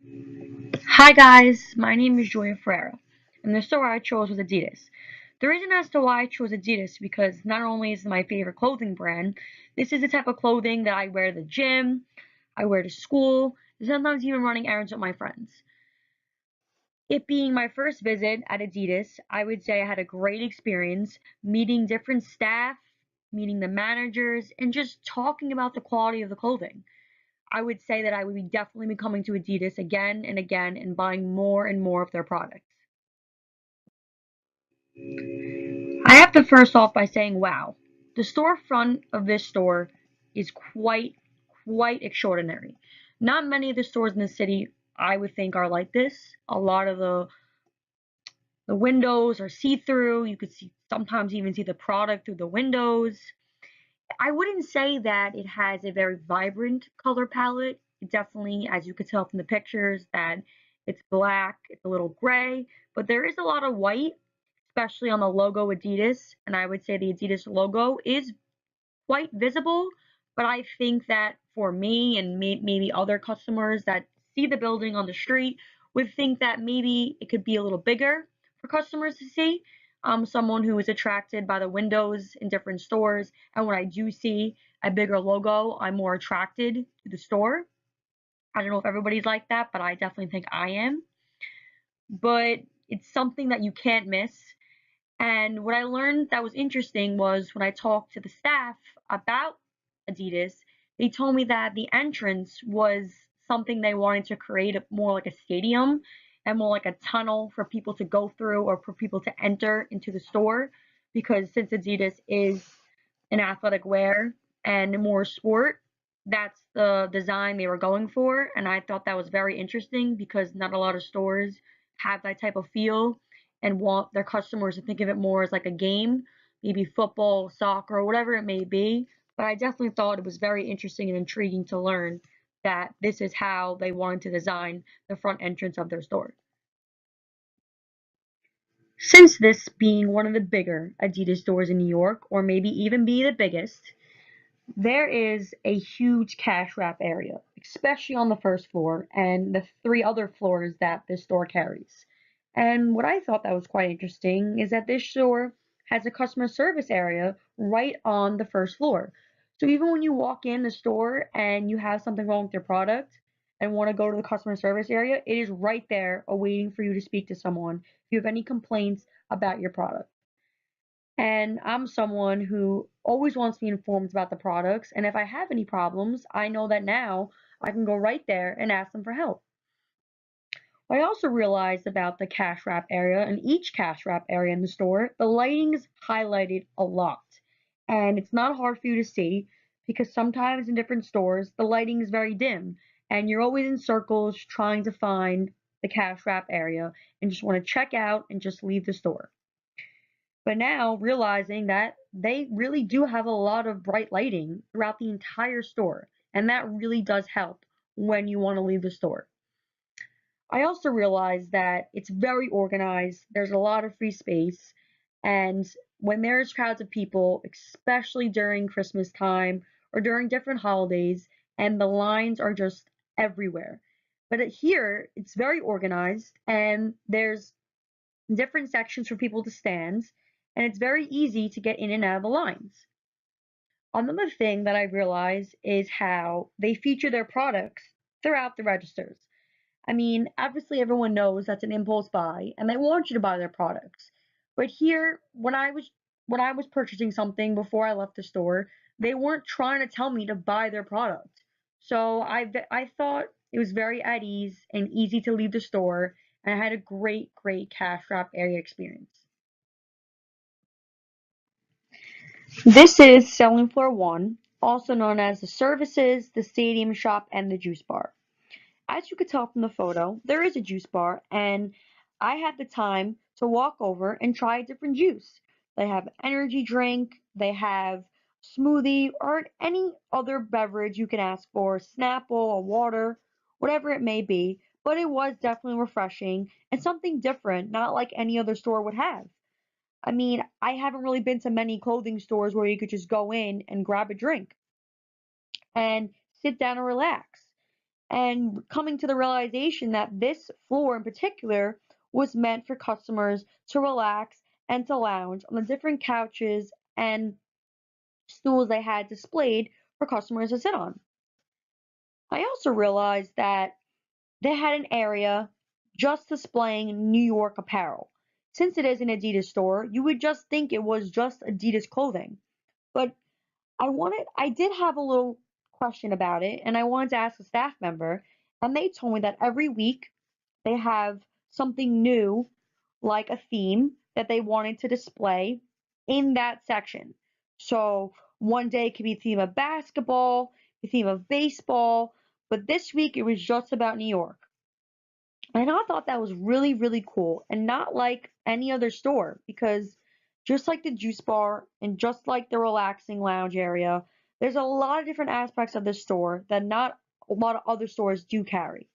Hi guys, my name is Julia Ferreira, and the store I chose was Adidas. The reason as to why I chose Adidas because not only is it my favorite clothing brand, this is the type of clothing that I wear to the gym, I wear to school, and sometimes even running errands with my friends. It being my first visit at Adidas, I would say I had a great experience meeting different staff, meeting the managers, and just talking about the quality of the clothing. I would say that I would be definitely be coming to Adidas again and again and buying more and more of their products. I have to first off by saying, wow, the storefront of this store is quite extraordinary. Not many of the stores in the city I would think are like this. A lot of the windows are see-through. You could see sometimes even see the product through the windows. I wouldn't say that it has a very vibrant color palette. It definitely, as you could tell from the pictures, that it's black, it's a little gray, but there is a lot of white, especially on the logo Adidas. And I would say the Adidas logo is quite visible, but I think that for me and maybe other customers that see the building on the street would think that maybe it could be a little bigger for customers to see. Someone who is attracted by the windows in different stores, and when I do see a bigger logo, I'm more attracted to the store. I don't know if everybody's like that, but I definitely think I am. But it's something that you can't miss. And what I learned that was interesting was when I talked to the staff about Adidas, they told me that the entrance was something they wanted to create more like a stadium and more like a tunnel for people to go through or for people to enter into the store. Because since Adidas is an athletic wear and more sport, that's the design they were going for. And I thought that was very interesting because not a lot of stores have that type of feel and want their customers to think of it more as like a game, maybe football, soccer, or whatever it may be. But I definitely thought it was very interesting and intriguing to learn that this is how they wanted to design the front entrance of their store. Since this being one of the bigger Adidas stores in New York, or maybe even be the biggest, there is a huge cash wrap area, especially on the first floor and the three other floors that this store carries. And what I thought that was quite interesting is that this store has a customer service area right on the first floor. So even when you walk in the store and you have something wrong with your product and want to go to the customer service area, it is right there awaiting for you to speak to someone if you have any complaints about your product. And I'm someone who always wants to be informed about the products. And if I have any problems, I know that now I can go right there and ask them for help. I also realized about the cash wrap area and each cash wrap area in the store, the lighting's highlighted a lot. And it's not hard for you to see because sometimes in different stores, the lighting is very dim and you're always in circles trying to find the cash wrap area and just want to check out and just leave the store. But now realizing that they really do have a lot of bright lighting throughout the entire store, and that really does help when you want to leave the store. I also realized that it's very organized, there's a lot of free space, and when there's crowds of people, especially during Christmas time or during different holidays, and the lines are just everywhere. But here, it's very organized, and there's different sections for people to stand, and it's very easy to get in and out of the lines. Another thing that I realized is how they feature their products throughout the registers. I mean, obviously everyone knows that's an impulse buy and they want you to buy their products. But here, when I was purchasing something before I left the store, they weren't trying to tell me to buy their product. So I thought it was very at ease and easy to leave the store, and I had a great cash wrap area experience. This is selling floor one, also known as the services, the stadium shop, and the juice bar. As you could tell from the photo, there is a juice bar, and I had the time to walk over and try a different juice. They have energy drink, they have smoothie, or any other beverage you can ask for, Snapple or water, whatever it may be. But it was definitely refreshing and something different, not like any other store would have. I mean, I haven't really been to many clothing stores where you could just go in and grab a drink and sit down and relax. and coming to the realization that this floor in particular was meant for customers to relax and to lounge on the different couches and stools they had displayed for customers to sit on. I also realized that they had an area just displaying New York apparel. Since it is an Adidas store, you would just think it was just Adidas clothing. But I did have a little question about it, and I wanted to ask a staff member, and they told me that every week they have something new, like a theme that they wanted to display in that section. So one day it could be a theme of basketball, a theme of baseball, but this week it was just about New York. And I thought that was really, really cool and not like any other store because just like the juice bar and just like the relaxing lounge area, there's a lot of different aspects of the store that not a lot of other stores do carry.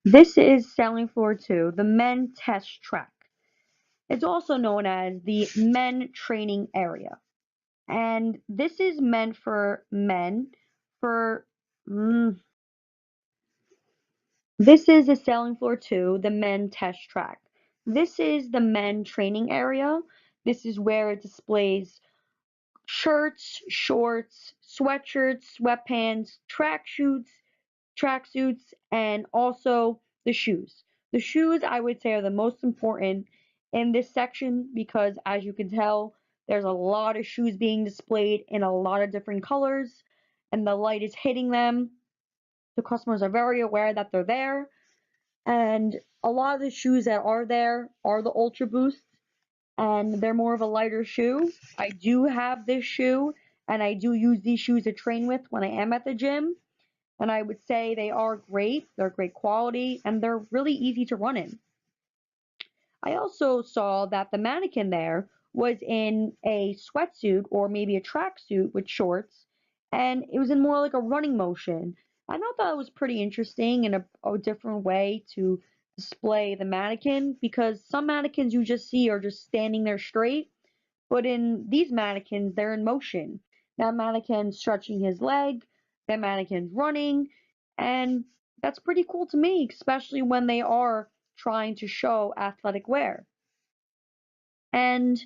This is selling floor 2, the men test track. It's also known as the men training area. And this is meant for men for mm, This is the selling floor 2, the men test track. This is the men training area. This is where it displays shirts, shorts, sweatshirts, sweatpants, tracksuits, and also the shoes. The shoes I would say are the most important in this section because as you can tell, there's a lot of shoes being displayed in a lot of different colors and the light is hitting them. The customers are very aware that they're there and a lot of the shoes that are there are the Ultra Boosts, and they're more of a lighter shoe. I do have this shoe, and I do use these shoes to train with when I am at the gym. And I would say they are great. They're great quality, and they're really easy to run in. I also saw that the mannequin there was in a sweatsuit or maybe a tracksuit with shorts, and it was in more like a running motion. I thought that was pretty interesting and a different way to display the mannequin because some mannequins you just see are just standing there straight, but in these mannequins, they're in motion. That mannequin's stretching his leg, that mannequin's running, and that's pretty cool to me, especially when they are trying to show athletic wear. And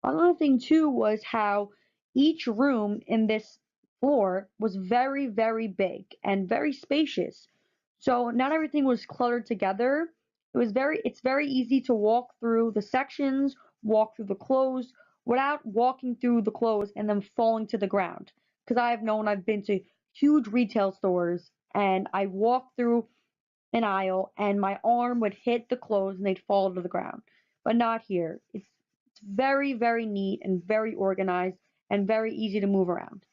another thing too was how each room in this floor was very, very big and very spacious. So not everything was cluttered together. It's very easy to walk through the sections, walk through the clothes without walking through the clothes and then falling to the ground. Because I've been to huge retail stores and I walked through an aisle and my arm would hit the clothes and they'd fall to the ground. But not here. It's very, very neat and very organized and very easy to move around.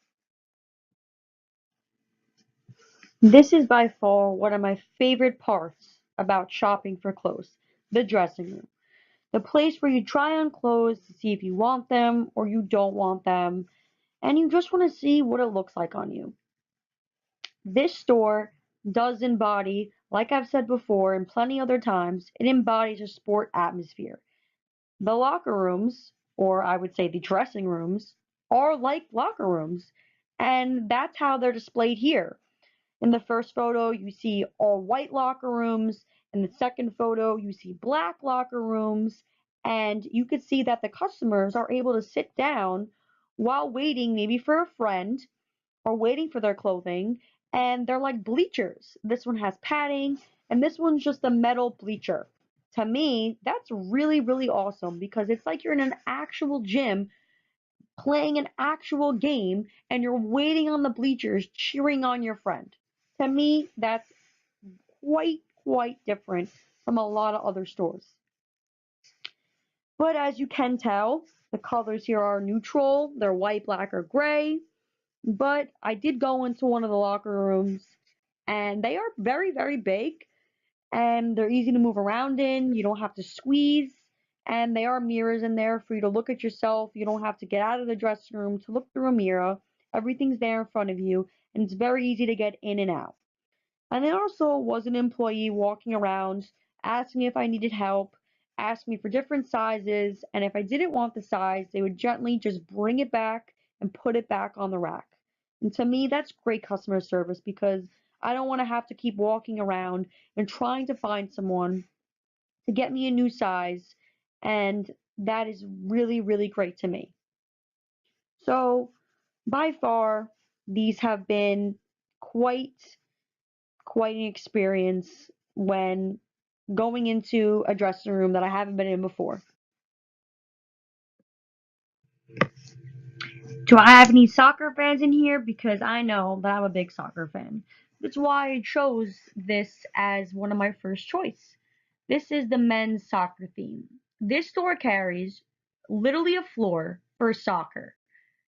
This is by far one of my favorite parts about shopping for clothes, the dressing room. The place where you try on clothes to see if you want them or you don't want them, and you just want to see what it looks like on you. This store does embody, like I've said before and plenty other times, it embodies a sport atmosphere. The locker rooms, or I would say the dressing rooms, are like locker rooms, and that's how they're displayed here. In the first photo, you see all white locker rooms. In the second photo, you see black locker rooms, and you could see that the customers are able to sit down while waiting maybe for a friend or waiting for their clothing, and they're like bleachers. This one has padding, and this one's just a metal bleacher. To me, that's really, really awesome because it's like you're in an actual gym playing an actual game and you're waiting on the bleachers cheering on your friend. To me, that's quite different from a lot of other stores. But as you can tell, the colors here are neutral. They're white, black, or gray. But I did go into one of the locker rooms and they are very, very big and they're easy to move around in. You don't have to squeeze. And there are mirrors in there for you to look at yourself. You don't have to get out of the dressing room to look through a mirror. Everything's there in front of you, and it's very easy to get in and out. And there also was an employee walking around, asking me if I needed help, asking me for different sizes, and if I didn't want the size, they would gently just bring it back and put it back on the rack. And to me, that's great customer service because I don't want to have to keep walking around and trying to find someone to get me a new size. And that is really, really great to me. So, by far, these have been quite, quite an experience when going into a dressing room that I haven't been in before. Do I have any soccer fans in here? Because I know that I'm a big soccer fan. That's why I chose this as one of my first choice. This is the men's soccer theme. This store carries literally a floor for soccer.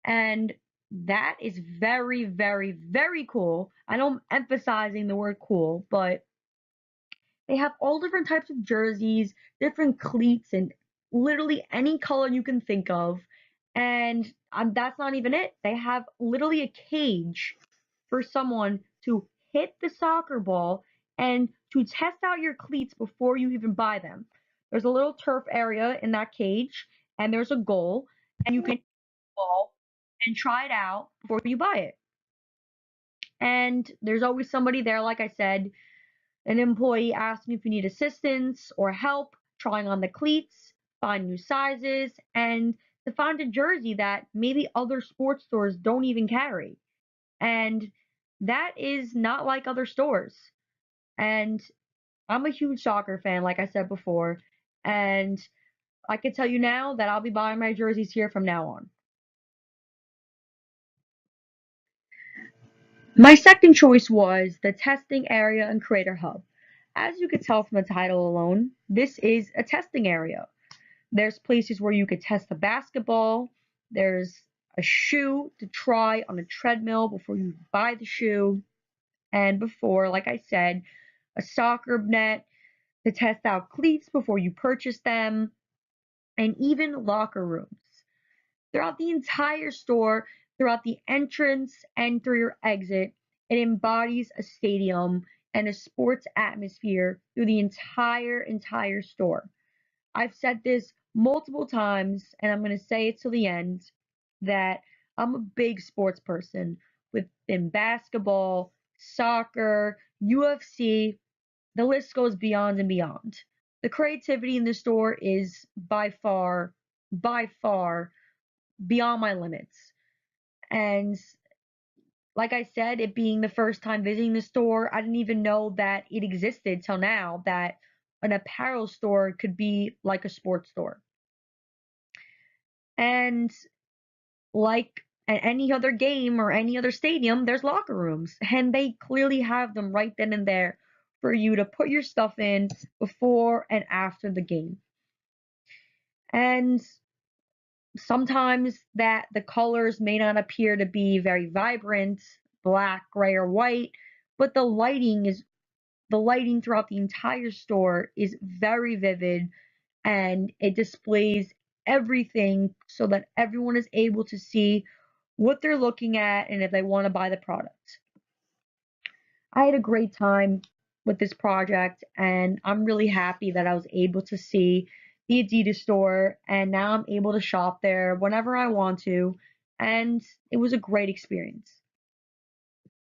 And that is very, very, very cool. I know I'm emphasizing the word cool, but they have all different types of jerseys, different cleats, and literally any color you can think of. And that's not even it. They have literally a cage for someone to hit the soccer ball and to test out your cleats before you even buy them. There's a little turf area in that cage, and there's a goal, and you can hit the ball and try it out before you buy it. And there's always somebody there, like I said, an employee asking if you need assistance or help trying on the cleats, find new sizes, and to find a jersey that maybe other sports stores don't even carry. And that is not like other stores. And I'm a huge soccer fan, like I said before. And I can tell you now that I'll be buying my jerseys here from now on. My second choice was the testing area and creator hub. As you could tell from the title alone, this is a testing area. There's places where you could test the basketball. There's a shoe to try on a treadmill before you buy the shoe. And before, like I said, a soccer net to test out cleats before you purchase them, and even locker rooms. Throughout the entire store, throughout the entrance and through your exit, it embodies a stadium and a sports atmosphere through the entire store. I've said this multiple times, and I'm going to say it till the end that I'm a big sports person within basketball, soccer, UFC. The list goes beyond and beyond. The creativity in the store is by far beyond my limits. And like I said, it being the first time visiting the store, I didn't even know that it existed till now, that an apparel store could be like a sports store. And like at any other game or any other stadium, there's locker rooms, and they clearly have them right then and there for you to put your stuff in before and after the game. And sometimes that the colors may not appear to be very vibrant, black, gray, or white, but the lighting throughout the entire store is very vivid and it displays everything so that everyone is able to see what they're looking at and if they want to buy the product. I had a great time with this project and I'm really happy that I was able to see the Adidas store and now I'm able to shop there whenever I want to and it was a great experience.